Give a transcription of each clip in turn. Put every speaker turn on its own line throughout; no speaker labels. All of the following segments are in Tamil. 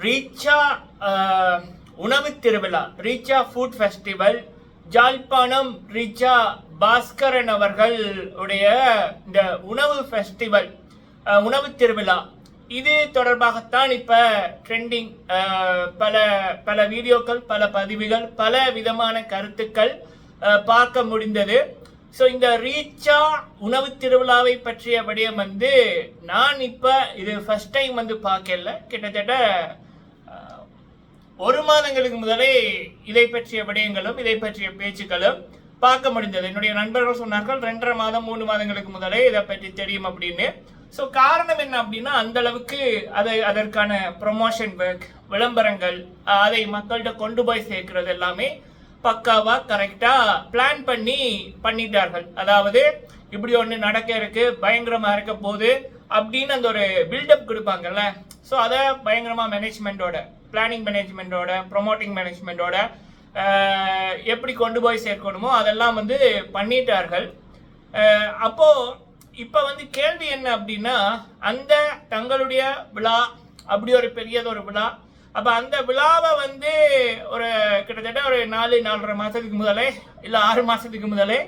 ரீச்சா உணவு திருவிழா, ரீச்சா ஃபுட் ஃபெஸ்டிவல், ஜாழ்ப்பாணம் ரீச்சா பாஸ்கரன் அவர்கள் உடைய இந்த உணவு ஃபெஸ்டிவல், உணவு திருவிழா, இது தொடர்பாகத்தான் இப்போ ட்ரெண்டிங். பல பல வீடியோக்கள், பல பதிவுகள், பல விதமான கருத்துக்கள் பார்க்க முடிந்தது. ஸோ இந்த ரீச்சா உணவு திருவிழாவை பற்றிய விடயம் நான் இப்போ இது ஃபர்ஸ்ட் டைம் பார்க்கல. கிட்டத்தட்ட 1 மாதங்களுக்கு முதலே இதை பற்றிய விடயங்களும் இதை பற்றிய பேச்சுக்களும் பார்க்க முடிந்தது. என்னுடைய நண்பர்கள் சொன்னார்கள் 2.5 மாதம் 3 மாதங்களுக்கு முதலே இதை பற்றி தெரியும் அப்படின்னு. ஸோ காரணம் என்ன அப்படின்னா, அந்த அளவுக்கு அதற்கான ப்ரொமோஷன் ஒர்க், விளம்பரங்கள், அதை மக்கள்கிட்ட கொண்டு போய் சேர்க்கிறது எல்லாமே பக்காவா கரெக்டா பிளான் பண்ணிட்டார்கள். அதாவது இப்படி ஒன்று நடக்க இருக்கு, பயங்கரமா இருக்க போகுது அப்படின்னு அந்த ஒரு பில்டப் கொடுப்பாங்கல்ல. ஸோ அதை பயங்கரமா மேனேஜ்மெண்டோட, பிளானிங் மேனேஜ்மெண்டோட, ப்ரொமோட்டிங் மேனேஜ்மெண்டோட எப்படி கொண்டு போய் சேர்க்கணுமோ அதெல்லாம் பண்ணிட்டார்கள். அப்போ இப்போ கேள்வி என்ன அப்படின்னா, அந்த தங்களுடைய விழா அப்படி ஒரு பெரியதொரு விழா, அப்போ அந்த விழாவை ஒரு கிட்டத்தட்ட ஒரு 4-4.5 மாதத்துக்கு முதலே இல்லை 6 மாதத்துக்கு முதலே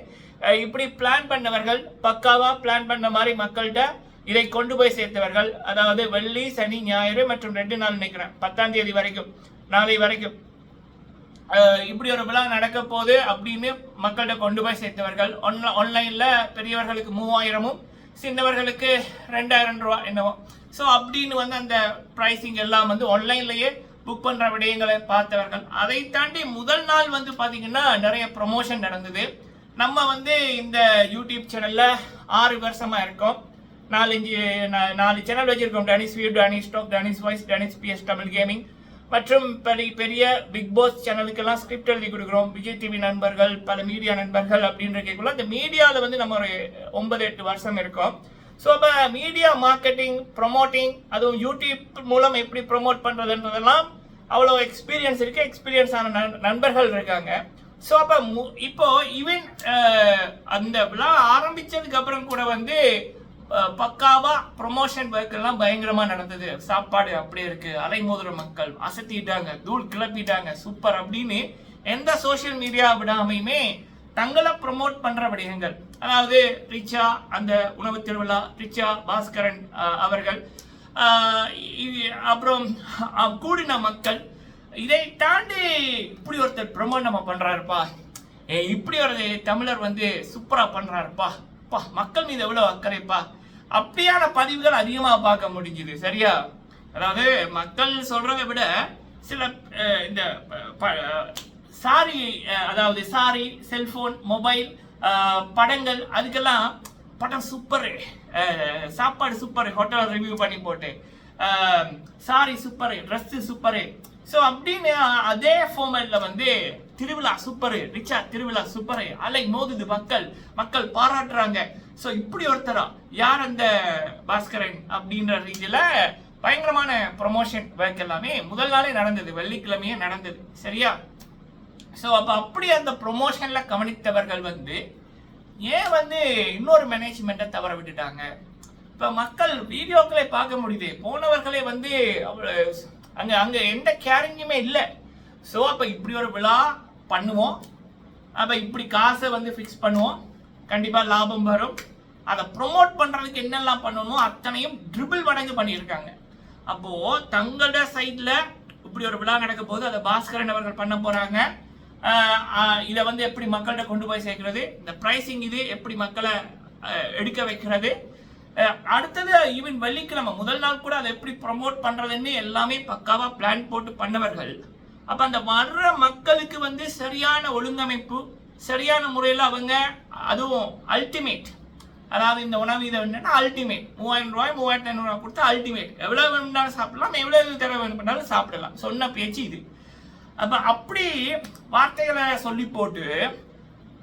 இப்படி பிளான் பண்ணவர்கள், பக்காவா பிளான் பண்ண மாதிரி மக்கள்கிட்ட இதை கொண்டு போய் சேர்த்தவர்கள். அதாவது வெள்ளி, சனி, ஞாயிறு மற்றும் 2 நாள் நினைக்கிறேன், 10ஆம் தேதி வரைக்கும், நாளை வரைக்கும் இப்படி ஒரு விழா நடக்க போகுது அப்படின்னு மக்கள்கிட்ட கொண்டு போய் சேர்த்தவர்கள். ஆன்லைன்ல பெரியவர்களுக்கு 3000-ம் சின்னவர்களுக்கு 2000 ரூபா என்னவோ. ஸோ அப்படின்னு அந்த ப்ரைஸிங் எல்லாம் ஆன்லைன்லயே புக் பண்ற விடயங்களை பார்த்தவர்கள். அதை தாண்டி முதல் நாள் பார்த்தீங்கன்னா நிறைய ப்ரொமோஷன் நடந்தது. நம்ம இந்த யூடியூப் சேனல்ல 6 வருஷமா இருக்கோம். 4 சேனல் வச்சிருக்கோம். டனிஸ் வியூ, டனிஸ் டாக், டனிஸ் வாய்ஸ், டனிஸ் பிஎஸ் தமிழ் கேமிங் மற்றும் பெரிய பிக் பாஸ் சேனலுக்கெல்லாம் ஸ்கிரிப்ட் எழுதி கொடுக்குறோம். விஜய் டிவி நண்பர்கள், பல மீடியா நண்பர்கள் அப்படின்னு கேட்கலாம். இந்த மீடியாவில் நம்ம ஒரு 9-8 வருஷம் இருக்கோம். ஸோ அப்போ மீடியா மார்க்கெட்டிங், ப்ரொமோட்டிங், அதுவும் யூடியூப் மூலம் எப்படி ப்ரொமோட் பண்ணுறதுன்றதெல்லாம் அவ்வளோ எக்ஸ்பீரியன்ஸ் இருக்குது, எக்ஸ்பீரியன்ஸான நண்பர்கள் இருக்காங்க. ஸோ அப்போ இப்போ ஈவன் அந்த விழா ஆரம்பித்ததுக்கு அப்புறம் கூட பக்காவா ப்ரொமோஷன் ஒர்க் எல்லாம் பயங்கரமா நடந்தது. சாப்பாடு அப்படியே இருக்கு, அலைமோதுற மக்கள் அசத்திட்டாங்க, தூள் கிளப்பிட்டாங்க, சூப்பர் அப்படின்னு எந்த சோசியல் மீடியா விடாமையுமே தங்களை ப்ரொமோட் பண்ற விடயங்கள். அதாவது ரிச்சா அந்த உணவு திருவிழா, ரிச்சா பாஸ்கரன் அவர்கள், அப்புறம் கூடின மக்கள், இதை தாண்டி இப்படி ஒருத்தர் ப்ரொமோட் நம்ம பண்றாருப்பா, இப்படி ஒரு தமிழர் சூப்பரா பண்றாருப்பா, மக்கள் மீது எவ்வளவு அக்கறைப்பா, அப்படியான பதிவுகள் அதிகமாக பார்க்க முடிஞ்சுது. சரியா? அதாவது மக்கள் சொல்றதை விட சில இந்த அதாவது சாரி, செல்போன், மொபைல், படங்கள், அதுக்கெல்லாம் படம் சூப்பரு, சாப்பாடு சூப்பரு, ஹோட்டல் ரிவ்யூ பண்ணி போட்டு, sorry super, dress super. So அப்படின்னு அதே ஃபார்மேட்ல திருவிழா சூப்பரு, ரிச்சா திருவிழா சூப்பரு, அலை மோதுது, மக்கள் பாராட்டுறாங்க. ஸோ இப்படி ஒருத்தரா யார் அந்த பாஸ்கரன் அப்படின்ற ரீதியில பயங்கரமான ப்ரொமோஷன் ஒர்க் எல்லாமே முதல் நாளே நடந்தது, வெள்ளிக்கிழமையே நடந்தது. சரியா? ஸோ அப்படி அந்த ப்ரொமோஷன்ல கவனித்தவர்கள் ஏன் இன்னொரு மேனேஜ்மெண்ட்டை தவற விட்டுட்டாங்க? இப்போ மக்கள் வீடியோக்களை பார்க்க முடியுது, போனவர்களே அங்க எந்த கேரிங்குமே இல்லை. ஸோ அப்போ இப்படி ஒரு விழா பண்ணுவோம், அப்போ இப்படி காசை ஃபிக்ஸ் பண்ணுவோம், கண்டிப்பாக லாபம் வரும், அதை ப்ரொமோட் பண்ணுறதுக்கு என்னெல்லாம் பண்ணணுமோ அத்தனையும் ட்ரிபிள் மடங்கு பண்ணியிருக்காங்க. அப்போது தங்களோட சைடில் இப்படி ஒரு விழா நடக்க போது அதை பாஸ்கரன் அவர்கள் பண்ண போகிறாங்க. இதை எப்படி மக்கள்கிட்ட கொண்டு போய் சேர்க்கிறது, இந்த ப்ரைஸிங் இது எப்படி மக்களை எடுக்க வைக்கிறது, அடுத்தது ஈவன் வெள்ளிக்கிழமை முதல் நாள் கூட அதை எப்படி ப்ரொமோட் பண்றதுன்னு எல்லாமே பக்காவா பிளான் போட்டு பண்ணவர்கள். அப்ப அந்த வர்ற மக்களுக்கு சரியான ஒழுங்கமைப்பு, சரியான முறையில் அவங்க, அதுவும் அல்டிமேட், அதாவது இந்த உணவு இதை என்னன்னா அல்டிமேட் 3000 ரூபாய் 3500 ரூபாய் கொடுத்தா அல்டிமேட், எவ்வளவு வேணும்னாலும் சாப்பிடலாம், எவ்வளவு தர வேணும்னாலும் சாப்பிடலாம், சொன்ன பேச்சு இது. அப்ப அப்படி வார்த்தைகளை சொல்லி போட்டு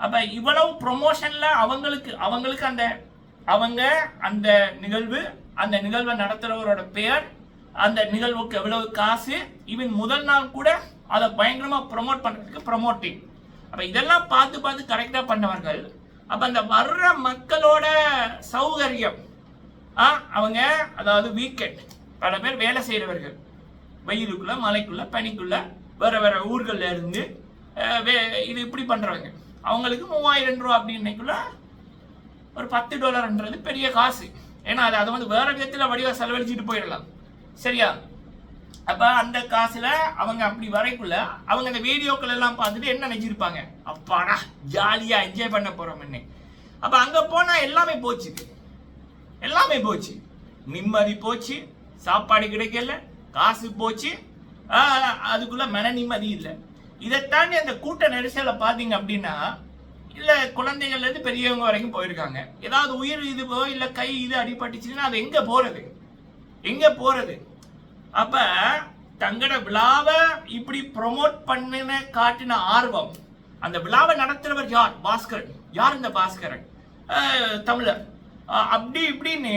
அப்ப இவ்வளவு ப்ரொமோஷன்ல அவங்களுக்கு அவங்க அந்த நிகழ்வு, அந்த நிகழ்வை நடத்துறவரோட பெயர், அந்த நிகழ்வுக்கு எவ்வளவு காசு, ஈவன் முதல் நாள் கூட அதை பயங்கரமா ப்ரொமோட் பண்றதுக்கு ப்ரொமோட்டிங். அப்ப இதெல்லாம் பார்த்து கரெக்டா பண்ணவர்கள். அப்ப அந்த வர்ற மக்களோட சௌகரியம், அவங்க அதாவது வீக்கெண்ட் பல பேர் வேலை செய்யறவர்கள், வெயிலுக்குள்ள மலைக்குள்ள பனிக்குள்ள வேற வேற ஊர்கள்ல இருந்து இது இப்படி பண்றவங்க அவங்களுக்கு 3000 ரூபா அப்படின்னைக்குள்ள ஒரு $10 பெரிய காசு. ஏன்னா அதை வந்து வேற விதத்துல வடிவா செலவழிச்சுட்டு போயிடலாம். சரியா? அப்ப அந்த காசுல அவங்க அப்படி வரைக்குள்ள அவங்க அந்த வீடியோக்கள் எல்லாம் பார்த்துட்டு என்ன நினைச்சிருப்பாங்க, அப்பாடா ஜாலியா என்ஜாய் பண்ண போறோம்னு. அப்ப அங்க போனா எல்லாமே போச்சு, எல்லாமே போச்சு. நிம்மதி போச்சு, சாப்பாடு கிடைக்கல, காசு போச்சு, அதுக்குள்ள மன நிம்மதி இல்லை. இதை தாண்டி அந்த கூட்ட நெரிசலை பார்த்தீங்க அப்படின்னா இல்ல குழந்தைகள்ல இருந்து பெரியவங்க வரைக்கும் போயிருக்காங்க. ஏதாவது உயிர் இதுவோ இல்ல கை இது அடிபட்டுச்சுன்னா அது எங்க போறது, எங்க போறது? அப்ப தங்கட விழாவை இப்படி ப்ரொமோட் பண்ணின காட்டின ஆர்வம், அந்த விழாவை நடத்துறவர் யார்? பாஸ்கரன். யார் இந்த பாஸ்கரன்? தமிழர். அப்படி இப்படின்னு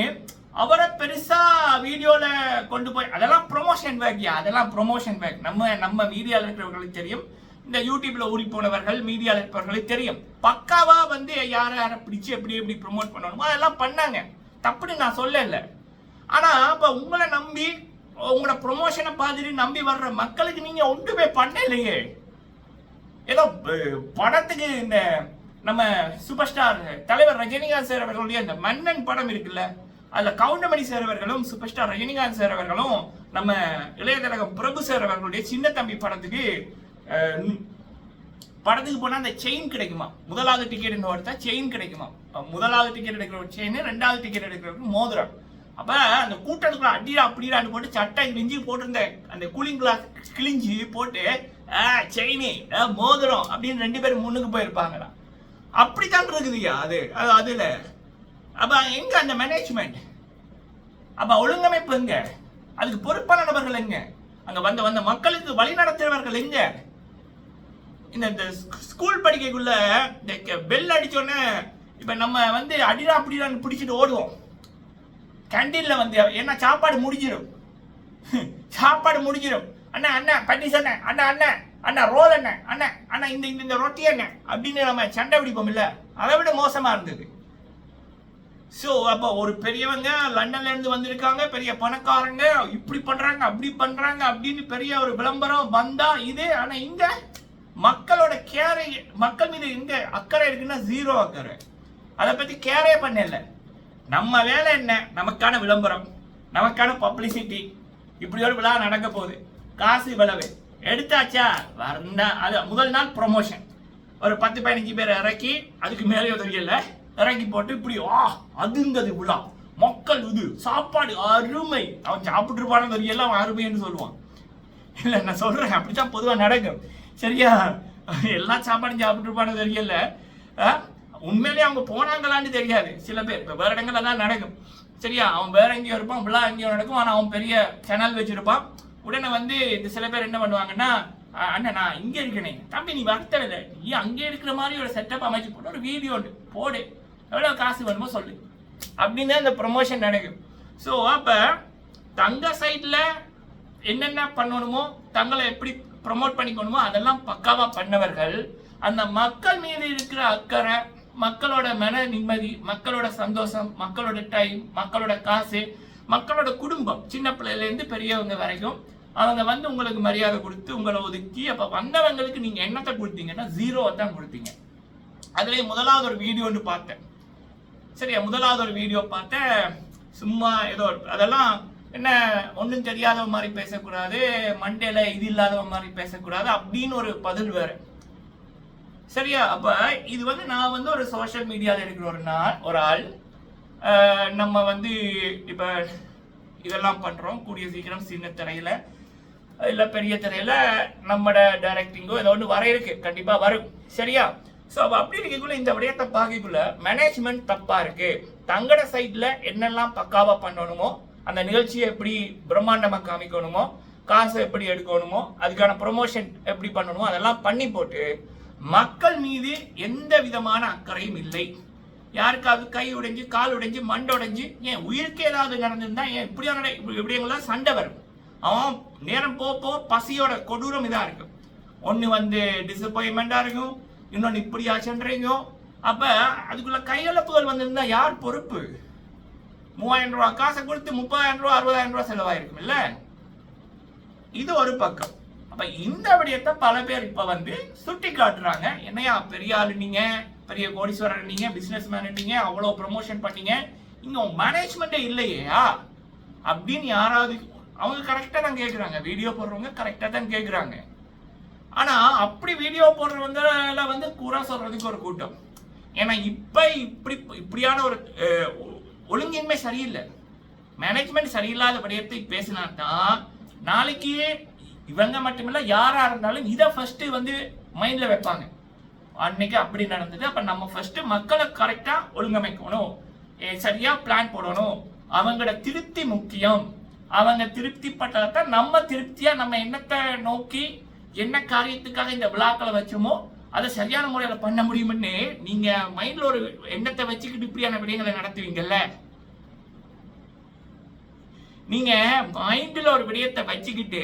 அவரை பெருசா வீடியோல கொண்டு போய் அதெல்லாம் ப்ரொமோஷன் வேக்யா, அதெல்லாம் ப்ரொமோஷன் வேக். நம்ம மீடியாவில் இருக்கிறவர்களுக்கு தெரியும், இந்த யூடியூப்ல ஊறி போனவர்கள் மீடியாவில் இருப்பவர்களுக்கு தெரியும். பக்காவா வந்து யாரை பிடிச்சு எப்படி எப்படி ப்ரொமோட் பண்ணணுமோ அதெல்லாம் பண்ணாங்க, தப்புன்னு நான் சொல்லல. ஆனா இப்ப உங்களை நம்பி உங்களோட ப்ரொமோஷனை பார்த்துட்டு நம்பி வர்ற மக்களுக்கு நீங்க ஒன்றுமே பண்ணலையே. ஏதோ படத்துக்கு இந்த நம்ம சூப்பர் ஸ்டார் தலைவர் ரஜினிகாந்த் சார் அவர்களுடைய அந்த மன்னன் படம் இருக்குல்ல, அதுல கவுண்டமணி சார் அவர்களும் சூப்பர் ஸ்டார் ரஜினிகாந்த் சார் அவர்களும் நம்ம இளையதளகம் பிரபு சார் அவர்களுடைய சின்ன தம்பி படத்துக்கு போனா அந்த செயின் கிடைக்குமா, முதலாவது டிக்கெட் எடுத்தா செயின் கிடைக்குமா, முதலாவது டிக்கெட் எடுக்கிற ஒரு செயின், ரெண்டாவது டிக்கெட் எடுக்கிறவருக்கு மோதிரம். அப்ப அந்த கூட்டத்துக்குள்ள அடிடா அப்படிடான்னு போட்டு சட்டை கிழிஞ்சி போட்டிருந்த அந்த கூலிங் கிளாஸ் கிழிஞ்சி போட்டு செயினி மோதிரம் அப்படின்னு 2 பேரும் முன்னுக்கு போயிருப்பாங்களா? அப்படித்தான் இருக்குதுயா அதுல. அப்ப எங்க அந்த மேனேஜ்மெண்ட், அப்ப ஒழுங்கமைப்பு எங்க, அதுக்கு பொறுப்பான நபர்கள் எங்க, அங்க வந்த மக்களுக்கு வழி நடத்துறவர்கள் எங்க? இந்த ஸ்கூல் படிக்கக்குள்ள இந்த பெல் அடிச்சோடனே இப்ப நம்ம வந்து அடிடா அப்படிடான்னு பிடிச்சிட்டு ஓடுவோம் கேண்டீன்ல வந்து. என்ன சாப்பாடு முடிஞ்சிடும், சாப்பாடு முடிஞ்சிடும். அண்ணா அண்ணா பட்டிஸ் அண்ணா, அண்ணா அண்ணா அண்ணா ரோல் அண்ணா, அண்ணா அண்ணா இந்த ரொட்டி அண்ணா அப்படின்னு நம்ம சண்டை பிடிப்போம் இல்ல, அதை விட மோசமா இருந்தது. ஸோ அப்போ ஒரு பெரியவங்க லண்டன்ல இருந்து வந்திருக்காங்க, பெரிய பணக்காரங்க, இப்படி பண்றாங்க அப்படி பண்றாங்க அப்படின்னு பெரிய ஒரு விளம்பரம் வந்தா இது. ஆனா இங்க மக்களோட கேரை, மக்கள் மீது இங்க அக்கறை இருக்குன்னா 0 அக்கறை. அதை பத்தி கேரே பண்ணல. நம்ம வேலை என்ன, நமக்கான விளம்பரம், நமக்கான பப்ளிசிட்டி. இப்படி ஒரு விழா நடக்க போகுது, காசு இவ்வளவு எடுத்தாச்சா வரண்டா. அது முதல் நாள் ப்ரொமோஷன், ஒரு 10-15 பேர் இறக்கி, அதுக்கு மேலே தெரியல இறக்கி போட்டு இப்படி அதுங்கிறது விழா, மக்கள் இது சாப்பாடு அருமை. அவன் சாப்பிட்டு இருப்பானு தெரியல, அவன் அருமைன்னு சொல்லுவான். இல்லை நான் சொல்றேன், அப்படித்தான் பொதுவாக நடக்கும். சரியா? எல்லா சாப்பாடும் சாப்பிட்டு இருப்பானு தெரியல, உண்மையிலேயே அவங்க போனாங்களான்னு தெரியாது. சில பேர் இப்போ வேற இடங்கள்ல தான் நடக்கும். சரியா? அவன் வேற எங்கேயோ இருப்பான், விழா எங்கேயோ நடக்கும், ஆனால் அவன் பெரிய சேனல் வச்சிருப்பான். உடனே வந்து இந்த சில பேர் என்ன பண்ணுவாங்கன்னா, அண்ணா நான் இங்கே இருக்கனே தம்பி நீ வரத்தவில்லை, நீ அங்கே இருக்கிற மாதிரி ஒரு செட்டப் அமைச்சு போட்டு ஒரு வீடியோ போடு, எவ்வளோ காசு வேணுமோ சொல்லு அப்படின்னு தான் இந்த ப்ரொமோஷன் நடக்கும். ஸோ அப்போ தங்க சைடில் என்னென்ன பண்ணணுமோ, தங்களை எப்படி ப்ரொமோட் பண்ணிக்கணுமோ அதெல்லாம் பக்காவா பண்ணவர்கள். அந்த மக்கள் மீது இருக்கிற அக்கறை, மக்களோட மன நிம்மதி, மக்களோட சந்தோஷம், மக்களோட டைம், மக்களோட காசு, மக்களோட குடும்பம், சின்ன பிள்ளையிலேருந்து பெரியவங்க வரைக்கும் அவங்க வந்து உங்களுக்கு மரியாதை கொடுத்து உங்களை ஒதுக்கி, அப்போ வந்தவங்களுக்கு நீங்கள் என்னத்தை கொடுத்தீங்கன்னா 0 தான் கொடுத்தீங்க. அதுலேயே முதலாவது ஒரு வீடியோ ஒன்று பார்த்தேன். சரியா? முதலாவது ஒரு வீடியோ பார்த்தேன், சும்மா ஏதோ அதெல்லாம் என்ன ஒன்றும் தெரியாதவ மாதிரி பேசக்கூடாது, மண்டேல இது இல்லாதவ மாதிரி பேசக்கூடாது அப்படின்னு ஒரு பதில் வேறு. சரியா? அப்போ இது வந்து நான் வந்து ஒரு சோஷியல் மீடியாவில் இருக்கிற ஒரு ஆள், நம்ம வந்து இப்போ இதெல்லாம் பண்ணுறோம். கூடிய சீக்கிரம் சின்ன திரையில் இல்லை பெரிய திரையில் நம்மட டைரக்டிங்கோ ஏதோ ஒன்று வர இருக்கு, கண்டிப்பாக வரும். சரியா? ஸோ அப்போ அப்படி இருக்கக்குள்ள இந்த விடயத்தை பார்க்கக்குள்ள மேனேஜ்மெண்ட் தப்பாக இருக்கு. தங்கட சைடில் என்னெல்லாம் பக்காவாக பண்ணணுமோ, அந்த நிகழ்ச்சியை எப்படி பிரம்மாண்டமாக காமிக்கணுமோ, காசை எப்படி எடுக்கணுமோ, அதுக்கான ப்ரொமோஷன் எப்படி பண்ணணுமோ அதெல்லாம் பண்ணி போட்டு மக்கள் மீது எந்த விதமான அக்கறையும் இல்லை. யாருக்காவது கை உடைஞ்சு கால் உடைஞ்சு மண்டை உடைஞ்சு, ஏன் உயிருக்கு ஏதாவது நடந்திருந்தா ஏன் இப்படியெல்லாம் சண்டை வரும். அவன் நேரம் போ பசியோட கொடூரம் இதாக இருக்கும். ஒன்று வந்து டிசப்பாயின்மெண்ட்டாக இருக்கும், இன்னொன்று இப்படி ஆச்சுன்றீங்க. அப்போ அதுக்குள்ள கையெழுப்புகள் வந்திருந்தா யார் பொறுப்பு? 3000 ரூபா காசை கொடுத்து 30,000 ரூபா 60,000 ரூபா செலவாயிருக்கும் இல்லை? இது ஒரு பக்கம். அப்ப இந்த விடயத்தை பல பேர் இப்ப வந்து சுட்டி காட்டுறாங்க. என்னையா பெரிய ஆளு நீங்க, பெரிய கோடீஸ்வரர் நீங்க, பிசினஸ் மேன் நீங்க, அவ்வளவு ப்ரமோஷன் பண்ணீங்க, இங்க மேனேஜ்மெண்டே இல்லையா அப்படின்னு யாராவது அவங்க கரெக்டா தான் கேட்குறாங்க. வீடியோ போடுறவங்க கரெக்டா தான் கேட்குறாங்க. ஆனா அப்படி வீடியோ போடுறவங்க வந்து கூறா சொல்றதுக்கு ஒரு கூட்டம். ஏன்னா இப்படியான ஒரு ஒழுங்கின்மை சரியில்லை, மேனேஜ்மெண்ட் சரியில்லாத விடயத்தை பேசினாதான் நாளைக்கு இவங்க மட்டுமில்ல யாரா இருந்தாலும் இதை ஃபர்ஸ்ட் வந்து மைண்ட்ல வைப்பாங்க. அன்னைக்கு அப்படி நடந்தது, அப்ப நம்ம ஃபர்ஸ்ட் மக்களை கரெக்டா ஒழுங்கமைக்கணும், சரியா பிளான் போடணும், அவங்களோட திருப்தி முக்கியம். அவங்க திருப்தி பட்டாதான் நம்ம திருப்தியா நம்ம எண்ணத்தை நோக்கி என்ன காரியத்துக்காக இந்த விழாக்களை வச்சோமோ அதை சரியான முறையில பண்ண முடியும்னு நீங்க மைண்ட்ல ஒரு எண்ணத்தை வச்சுக்கிட்டு இப்படியான விடயங்களை நடத்துவீங்கல்ல. நீங்க மைண்ட்ல ஒரு விடயத்தை வச்சுக்கிட்டு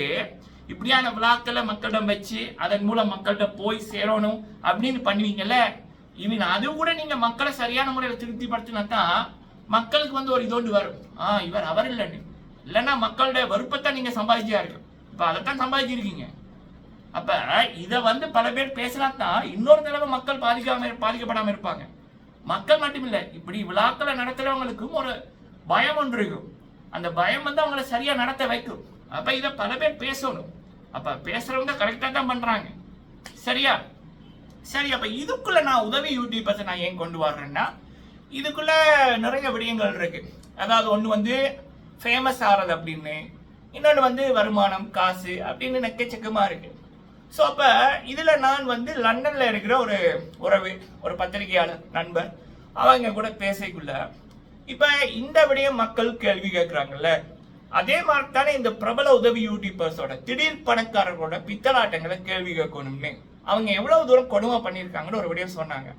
இப்படியான விழாக்களை மக்களிடம் வச்சு அதன் மூலம் மக்கள்கிட்ட போய் சேரணும் அப்படின்னு பண்ணுவீங்கல்ல. இவன் அது கூட நீங்க மக்களை சரியான முறையில திருப்திப்படுத்தினாதான் மக்களுக்கு வந்து ஒரு இதோண்டு வரும், இவர் அவர் இல்லைன்னு. இல்லைன்னா மக்களோட வெறுப்பத்தை நீங்க சம்பாதிச்சா இருக்கு. இப்ப அதைத்தான் சம்பாதிச்சிருக்கீங்க. அப்ப இத வந்து பல பேர் பேசினாத்தான் இன்னொரு தடவை மக்கள் பாதிக்கப்படாம இருப்பாங்க. மக்கள் மட்டுமில்லை, இப்படி விழாக்களை நடத்துறவங்களுக்கும் ஒரு பயம் ஒன்று இருக்கும். அந்த பயம் வந்து அவங்களை சரியா நடத்த வைக்கும். அப்ப இத பல பேர் பேசணும். அப்ப பேசுறவங்க கரெக்டா தான் பண்றாங்க. சரியா? சரி, அப்ப இதுக்குள்ள நான் உதவி யூடியூபர்ஸ் நான் ஏன் கொண்டு வர்றேன்னா, இதுக்குள்ள நிறைய விடயங்கள் இருக்கு. அதாவது ஒண்ணு வந்து ஃபேமஸ் ஆறது அப்படின்னு, இன்னொன்று வந்து வருமானம், காசு அப்படின்னு நெக்கச்சக்கமா இருக்கு. ஸோ அப்போ இதில் நான் வந்து லண்டனில் இருக்கிற ஒரு உறவு, ஒரு பத்திரிகையாளர் நண்பர், அவங்க கூட பேசக்குள்ள இப்போ இந்த விடயம் மக்கள் கேள்வி கேட்குறாங்கல்ல, அதே மாதிரி தானே இந்த பிரபல உதவி யூடியூபர்ஸோட திடீர் பணக்காரர்களோட பித்தலாட்டங்களை கேள்வி கேட்கணும்னு அவங்க எவ்வளவு தூரம் கொடுமை பண்ணியிருக்காங்கன்னு ஒரு விடயம் சொன்னாங்க.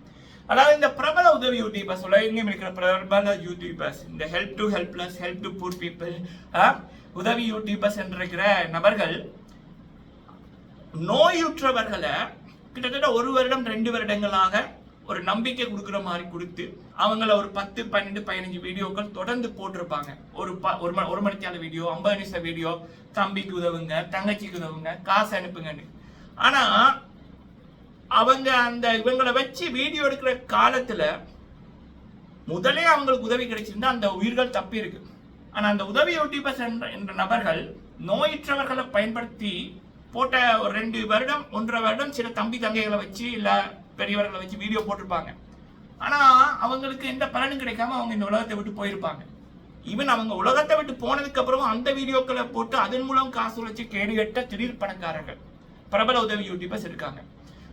அதாவது இந்த பிரபல உதவி யூடியூபர்ஸ், உலகெங்கும் இருக்கிற பிரபல யூடியூபர்ஸ், இந்த help to helpless, help to poor people உதவி யூடியூபர்ஸ் என்றிருக்கிற நபர்கள் நோயுற்றவர்களை கிட்டத்தட்ட 1 வருடம் 2 வருடங்களாக ஒரு நம்பிக்கை கொடுக்குற மாதிரி கொடுத்து அவங்கள ஒரு 10, 12, 15 வீடியோக்கள் தொடர்ந்து போட்டிருப்பாங்க. ஒரு மணித்தான வீடியோ, 50 நிமிஷம் வீடியோ, தம்பிக்கு உதவுங்க, தங்கச்சிக்கு உதவுங்க, காசு அனுப்புங்கன்னு. ஆனா அவங்க அந்த இவங்களை வச்சு வீடியோ எடுக்கிற காலத்துல முதலே அவங்களுக்கு உதவி கிடைச்சிருந்தா அந்த உயிர்கள் தப்பி இருக்கு. ஆனா அந்த உதவி யூடியூபர்ஸ் என்ற நபர்கள் நோயுற்றவர்களை பயன்படுத்தி போட்ட ஒரு 2 வருடம் 1.5 வருடம் சில தம்பி தங்கைகளை வச்சு இல்ல பெரியவர்களை வச்சு வீடியோ போட்டிருப்பாங்க. ஆனா அவங்களுக்கு எந்த பலனும் கிடைக்காம அவங்க இந்த உலகத்தை விட்டு போயிருப்பாங்க. ஈவன் அவங்க உலகத்தை விட்டு போனதுக்கு அப்புறம் அந்த வீடியோக்களை போட்டு அதன் மூலம் காசு உழைச்சு கேடுகட்ட திடீர் பணக்காரர்கள் பிரபல உதவி யூடியூபர்ஸ் இருக்காங்க.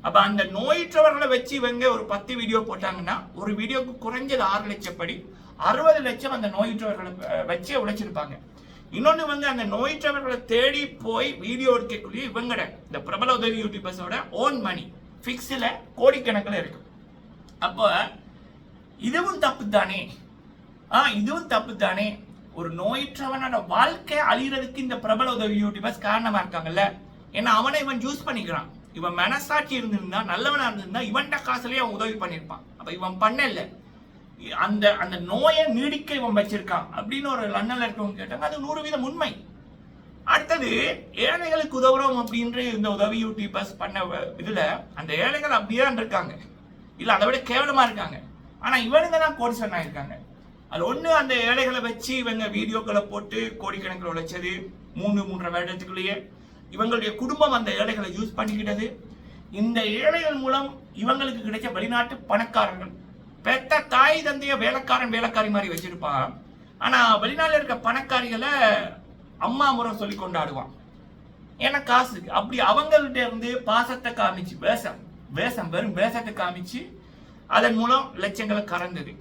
அப்ப அந்த நோயுற்றவர்களை வச்சு இவங்க ஒரு 10 வீடியோ போட்டாங்கன்னா ஒரு வீடியோக்கு குறைஞ்சது 6 லட்சம் படி 60 லட்சம் அந்த நோயுற்றவர்களை வச்சே உழைச்சிருப்பாங்க. இன்னொன்று வந்து அந்த நோயுற்றவர்களை தேடி போய் வீடியோ எடுக்கக்கூடிய இவங்கட இந்த பிரபல உதவி யூடியூபர்ஸோட ஓன் மணி ஃபிக்ஸில் கோடிக்கணக்கில் இருக்கு. அப்போ இதுவும் தப்பு தானே? இதுவும் தப்பு தானே? ஒரு நோயுற்றவனோட வாழ்க்கை அழிகிறதுக்கு இந்த பிரபல உதவி யூடியூபர்ஸ் காரணமா இருக்காங்கல்ல. ஏன்னா அவனை இவன் யூஸ் பண்ணிக்கிறான். இவன் மனசாட்சி இருந்திருந்தா, நல்லவனா இருந்திருந்தா இவன்ட காசுலயே அவன் உதவி பண்ணியிருப்பான். அப்ப இவன் பண்ணல, அந்த அந்த நோயை நீடிக்க இவன் வச்சிருக்கான் அப்படின்னு ஒரு லண்டன்ல இருக்கவங்க கேட்டாங்க. அது 100% உண்மை. அடுத்தது ஏழைகளுக்கு உதவுறோம் அப்படின்ற இந்த உதவி யூடியூபர்ஸ் பண்ண இதுல அந்த ஏழைகள் அப்படியே இருக்காங்க, இல்ல அதை விட கேவலமா இருக்காங்க. ஆனா இவனுங்க தான் கோடீஸ்வரன் ஆயிருக்காங்க. அது ஒண்ணு, அந்த ஏழைகளை வச்சு இவங்க வீடியோக்களை போட்டு கோடிக்கணக்கில் உழைச்சது 3.5 வருடத்துக்குள்ளேயே இவங்களுடைய குடும்பம் அந்த ஏழைகளை யூஸ் பண்ணிக்கிட்டது. இந்த ஏழைகள் மூலம் இவங்களுக்கு கிடைச்ச வெளிநாட்டு பணக்காரர்கள் பெத்த தாய் தந்தைய வேலைக்காரி மாதிரி வச்சிருப்பான். ஆனா வெளிநாட்டுல இருக்க பணக்காரிகளை அம்மா முறை சொல்லி கொண்டாடுவான். ஏன்னா காசு அப்படி அவங்கள்ட்ட இருந்து பாசத்தை காமிச்சு வெறும் வேஷத்தை காமிச்சு அதன் மூலம் லட்சங்களை கறந்தது.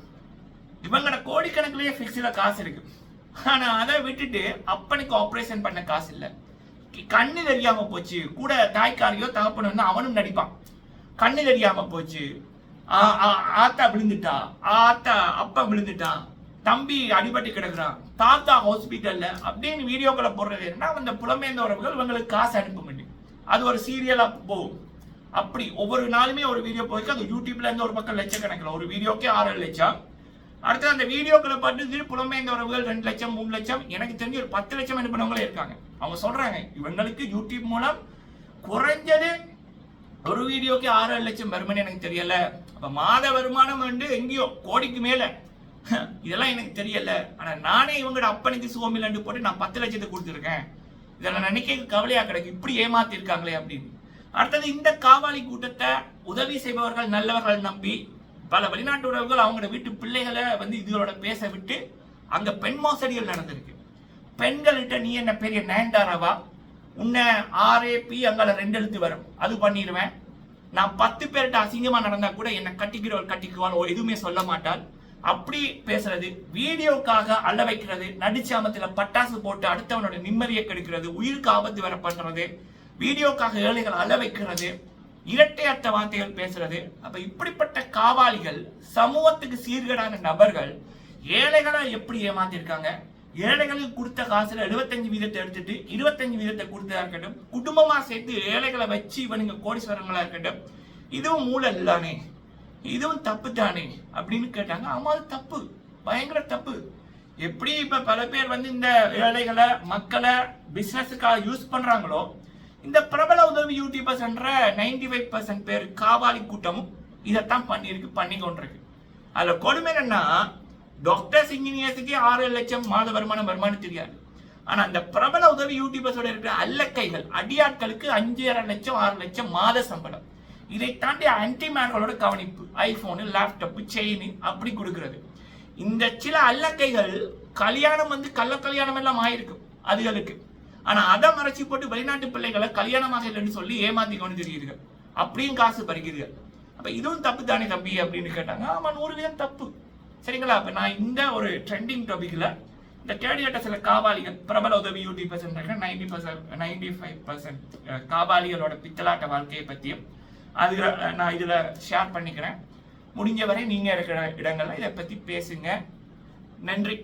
இவங்களோட கோடிக்கணக்கிலேயே பிக்ஸ்ல காசு இருக்கு. ஆனா அதை விட்டுட்டு அப்பனுக்கு ஆபரேஷன் பண்ண காசு இல்லை, கண்ணு தெரியாம போச்சு, கூட தாய்க்காரியோ தகப்பனோ அவனும் நடிப்பான், கண்ணு தெரியாம போச்சு, ஆத்தா விழுந்துட்டா, அப்பா விழுந்துட்டான், தம்பி அடிபட்டு கிடக்குறான், தாத்தா ஹாஸ்பிட்டல்ல அப்படின்னு வீடியோக்களை போடுறது என்ன, அந்த புலம்பெயர்ந்த உறவுகள் இவங்களுக்கு காசு அனுப்ப முடியும். அது ஒரு சீரியலா போகும். அப்படி ஒவ்வொரு நாளுமே ஒரு வீடியோ போயிருக்கு. அது யூடியூப்ல இருந்து ஒரு பக்கம் லட்சக்கணக்கில், ஒரு வீடியோக்கே 6 லட்சம். அடுத்து அந்த வீடியோக்களை பார்த்து புலம்பெயர்ந்த உறவுகள் 2 லட்சம் 3 லட்சம், எனக்கு தெரிஞ்சு ஒரு 10 லட்சம் அனுப்பினவங்களே இருக்காங்க. அவங்க சொல்றாங்க இவங்களுக்கு யூடியூப் மூலம் குறைஞ்சது ஒரு வீடியோக்கு 6 லட்சம் வருமானம் எனக்கு தெரியல. அப்ப மாத வருமானம் வந்து எங்கேயோ கோடிக்கு மேல, இதெல்லாம் எனக்கு தெரியல. ஆனா நானே இவங்களோட அப்பனுக்கு சோமிலண்டு போட்டு நான் 10 லட்சத்தை கொடுத்துருக்கேன். இதெல்லாம் நினைக்க கவலையா கிடக்கு, இப்படி ஏமாத்தி இருக்காங்களே அப்படின்னு. அடுத்தது இந்த காவாலி கூட்டத்தை உதவி செய்பவர்கள் நல்லவர்கள் நம்பி பல வெளிநாட்டு உறவுகள் அவங்களோட வீட்டு பிள்ளைகளை வந்து இதோட பேச விட்டு அங்க பெண் மோசடிகள் நடந்திருக்கு. பெண்கள்கிட்ட நீ என்ன பெரிய நயன்தாராவா, உன்னை RAP அங்கால 2 எழுத்து வரும், அது பண்ணிடுவேன். நான் 10 பேர்கிட்ட அசிங்கமா நடந்தா கூட என்னை கட்டிக்கிறவள் கட்டிக்குவாள், எதுவுமே சொல்ல மாட்டாள், அப்படி பேசுறது, வீடியோக்காக அள்ள வைக்கிறது, நடிச்சாமத்துல பட்டாசு போட்டு அடுத்தவனோட நிம்மதியை கெடுக்கிறது, உயிருக்கு ஆபத்து வர பண்றது, வீடியோக்காக ஏழைகள் அள்ள வைக்கிறது, இரட்டை அர்த்த வார்த்தைகள் பேசுறது. அப்ப இப்படிப்பட்ட காவாலிகள், சமூகத்துக்கு சீர்கேடான நபர்கள் ஏழைகளை எப்படி ஏமாத்திருக்காங்க. ஏழைகளுக்கு கொடுத்த காசுல 75% எடுத்துட்டு 25% கொடுத்ததா இருக்கட்டும், குடும்பமா சேர்த்து ஏழைகளை வச்சு இவனுங்க கோடீஸ்வரங்களா இருக்கட்டும், இதுவும் மூலம் இல்லானே, இதுவும் தப்பு தானே அப்படின்னு கேட்டாங்க. ஆமா அது தப்பு, பயங்கர தப்பு. எப்படி இப்ப பல பேர் வந்து இந்த ஏழைகளை மக்களை பிசினஸுக்காக யூஸ் பண்றாங்களோ, இந்த பிரபல உதவி யூடியூபர்ஸ் என்ற 95% பேர் காவாலி கூட்டமும் இதைத்தான் பண்ணி கொண்டிருக்கு. அதுல கொடுமை என்னன்னா, டாக்டர்ஸ் இன்ஜினியர்ஸுக்கு 6 லட்சம் மாத வருமானம் தெரியாது. ஆனா அந்த பிரபல உதவி யூடியூபர்ஸோட இருக்கிற அல்லக்கைகள் அடியாட்களுக்கு 5.5 லட்சம் 6 லட்சம் மாத சம்பளம். இதை தாண்டி ஆன்டிமேன்களோட கவனிப்பு, ஐபோனு, லேப்டாப், செயின் அப்படி கொடுக்கிறது. இந்த சில அல்லக்கைகள் கல்யாணம் வந்து கள்ள கல்யாணம் எல்லாம் ஆயிருக்கும் அதுகளுக்கு. ஆனா அதை மறைச்சி போட்டு வெளிநாட்டு பிள்ளைகளை கல்யாணமாக இல்லைன்னு சொல்லி ஏமாத்தி கொண்டு தெரியுதுகள், அப்படியும் காசு பறிக்குதுகள். அப்ப இதுவும் தப்பு தானே தம்பி அப்படின்னு கேட்டாங்க. ஆமா 100% தப்பு. சரிங்களா? அப்ப நான் இந்த ஒரு ட்ரெண்டிங் டாபிக்ல இந்த தேடியட்ட சில காவாலிகள், பிரபல உதவி யூடியூபர்ஸ் 95% காவாலிகளோட பித்தலாட்ட வாழ்க்கையை பத்தியும் அது நான் இதுல ஷேர் பண்ணிக்கிறேன். முடிஞ்ச வரை நீங்க இருக்கிற இடங்கள்ல இதை பத்தி பேசுங்க. நன்றி.